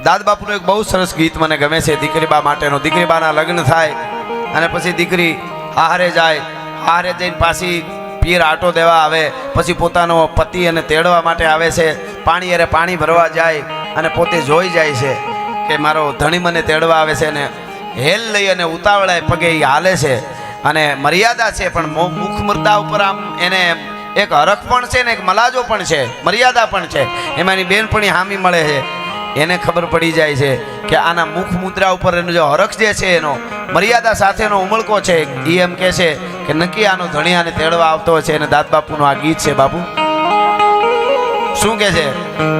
દાદ બાપુનું એક બહુ સરસ ગીત મને ગમે છે, દીકરી બા માટેનું. દીકરી બાના લગ્ન થાય અને પછી દીકરી આહારે જાય, આહારે જઈને પાછી પીર આટો દેવા આવે, પછી પોતાનો પતિ અને તેડવા માટે આવે છે. પાણી અરે પાણી ભરવા જાય અને પોતે જોઈ જાય છે કે મારો ધણી મને તેડવા આવે છે, ને હેલ લઈ અને ઉતાવળાય પગે એ હાલે છે. અને મર્યાદા છે, પણ મુખ મુદ્દા ઉપર આમ એને એક હરખ પણ છે ને એક મલાજો પણ છે, મર્યાદા પણ છે. એમાંની બેનપણી હામી મળે છે, એને ખબર પડી જાય છે કે આના મુખ મુદ્રા ઉપર એનો જો હરખ જે છે, એનો મર્યાદા સાથેનો ઉમળકો છે. એ એમ કહે છે કે નક્કી આનો ધણિયાને તેડવા આવતો છે. અને દાદ બાપુનું આ ગીત છે. બાપુ શું કે છે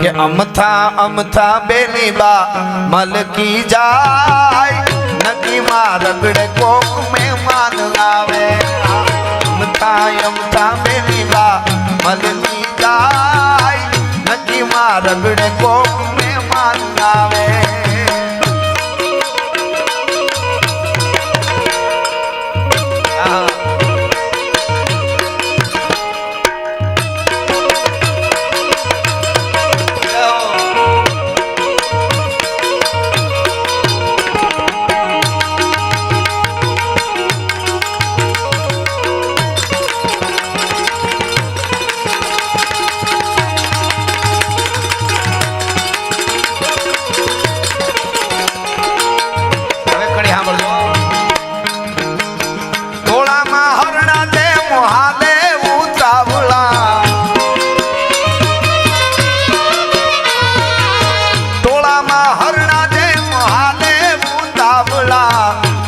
કે અમથા અમથા બેની બા મલકી જાય, નકી માં રગડે કોક મહેમાન આવે. અમથા અમથા બેની બા મલકી જાય, નકી માં રગડે કોક મહેમાન આવે.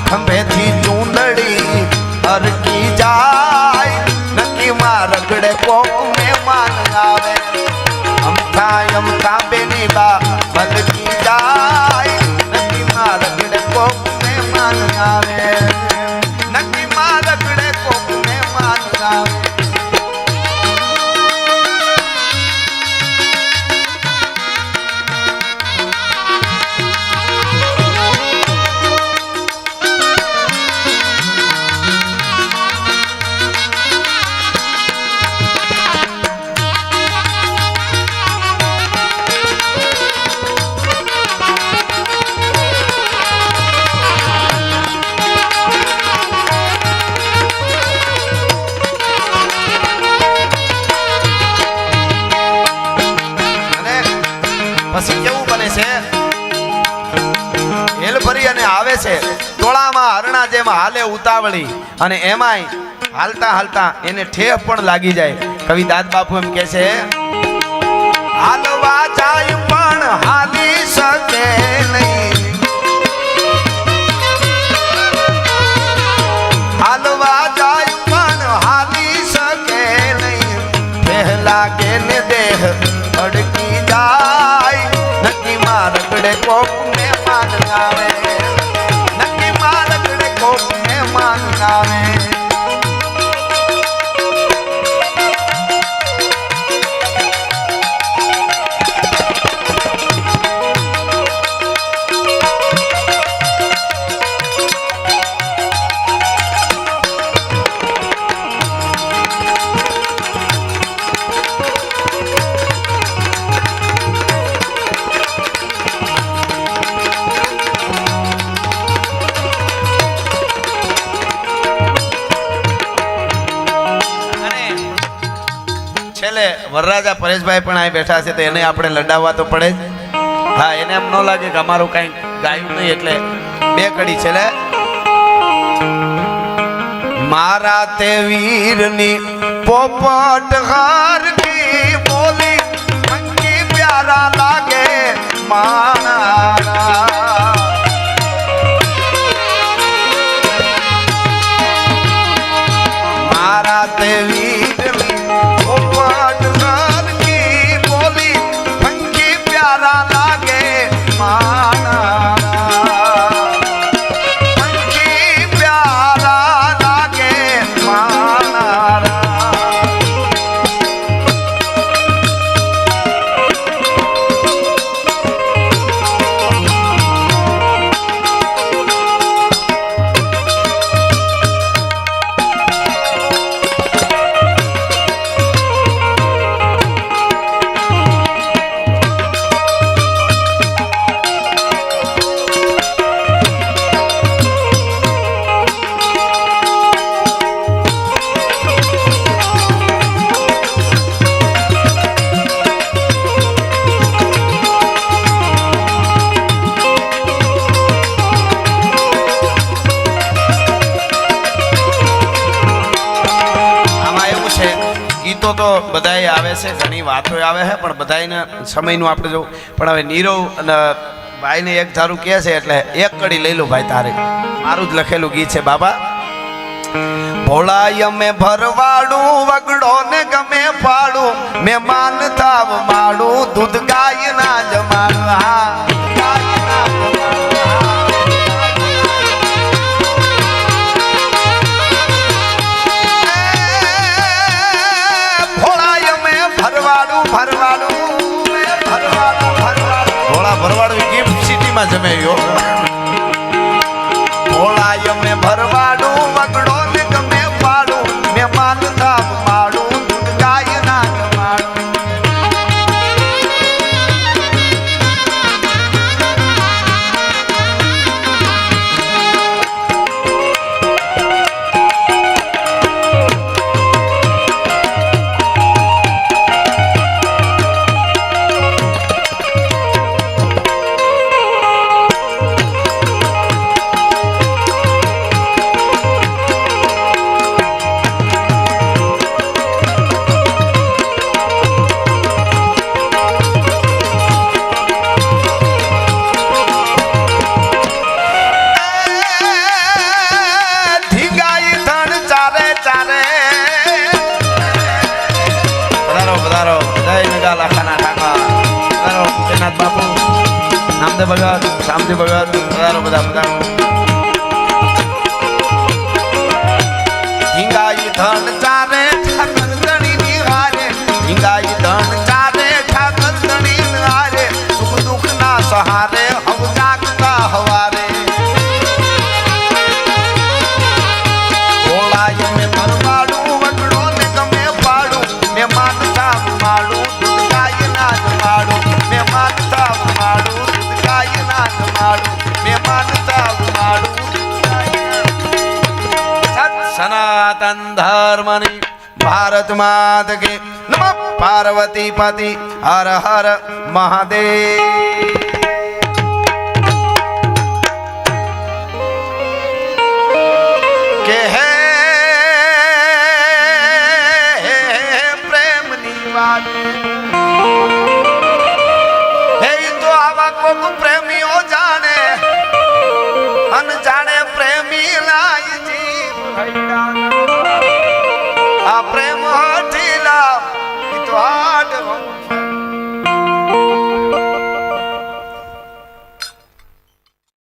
ખંભેથી ચૂંદડી હરકી જાય, નકી માં રગડે કોક મહેમાન આવે. અમથા અમથા બેની બા મલકી જાય, નકી માં રગડે કોક મહેમાન આવે. નકી માં રગડે કોક મહેમાન આવે. પછી કેવું બને છે, હેલ ભરી અને આવે છે ટોળામાં હરણા જેમ હાલે ઉતાવળી, અને એમાંય હાલતા હાલતા એને ઠેહ પણ લાગી જાય. કવિ દાદ બાપુ એમ કે છે, હાલવા જાય પણ હાલી શકે નહીં, હાલવા જાય પણ હાલી શકે નહીં. ઠેહ લાગે ને દેહ અડકી જાય, નકી માં રગડે કોક મહેમાન આવે. નકી માં રગડે કોક મહેમાન આવે. વરરાજા પરેશભાઈ પણ અહીં બેઠા છે, તો એને આપણે લડાવવા તો પડે જ. હા, એને એમ ન લાગે કે અમારું કઈ ગાયું નહીં, એટલે બે કડી છે. મારા તે વીરની પોપટ હાર કી બોલી મંકી પ્યારા લાગે મારા. મારા તે વીરની લાગે મારા. વાતો તો બધાય આવે છે, ઘણી વાતો આવે છે, પણ બધાયના સમયનું આપણે જોવું. પણ હવે નીરવ અને ભાઈને એક ધારું કહે છે એટલે એક કડી લઈ લો ભાઈ તારે. મારું જ લખેલું ગીત છે બાબા. ભોળાય મેં ભરવાડું વગડો ને ગમે પાડું મહેમાન તાવ માડું દૂધ ગાય ના જમાડું. હા ભોળાય મેં ભરવાડું ભરવાડું ભરવાડું ભરવાડું ભોળા ભરવાડું ગિફ્ટ સિટીમાં જમાવ્યો. ભોળાય મેં ભરવાડું વગડો બાપુ નામદેવ ભગત શામજી ભગત બધા બધા હિંગાઈ ધન ચારે ઠાકર ધણી નિહારે હિંગાઈ ધન ચારે ઠાકર ધણી નિહારે સુખ દુઃખ ના સહારે હવ જાગતા હવારે ભોળાય મેં ભરવાડું વગડો ને ગમે પાડું મેં માનતા માડું દૂધ ગાય ના જમાડું મેં માનતા માડું દૂધ ગાય ના જમાડું મેં માનતા માડું સનાતન ધર્મની ભારત માત કે નમઃ પાર્વતી પતિ હર હર મહાદેવ.